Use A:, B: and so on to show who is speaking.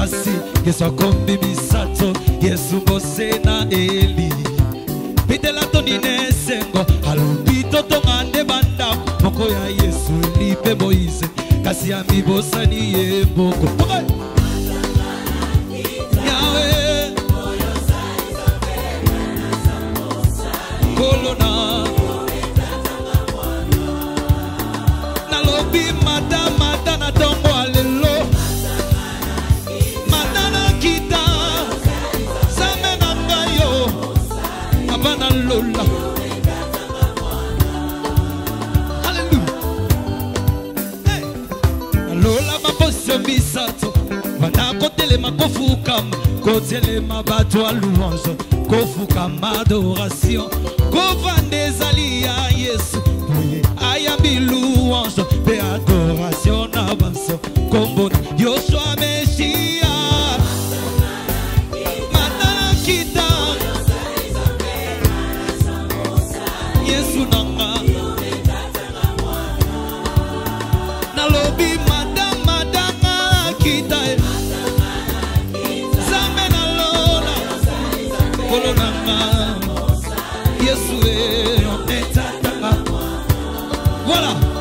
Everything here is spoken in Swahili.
A: pasi Yesu akombi misato Yesu mbosena eli Pitela tonine sengo Alubito tongande banda Moko ya Yesu lipe Moise Kasi ya mibosani yemboko Yahweh Kolona Nalobi mata na tongo alelo Matana kita Samena ngayo Abana lola Hallelujah Hey Lola maposyo misato Wana kotele makofukam Kotele mabato alouange Kofukam adoration Kovande zali ya Yesu Ayambi louange Pe adoration avanso Kombo Yoshua Meshia Matana kita Yesu nanga Nalobi madanga kita Zamena lola Kolo nanga Yesu on est Voilà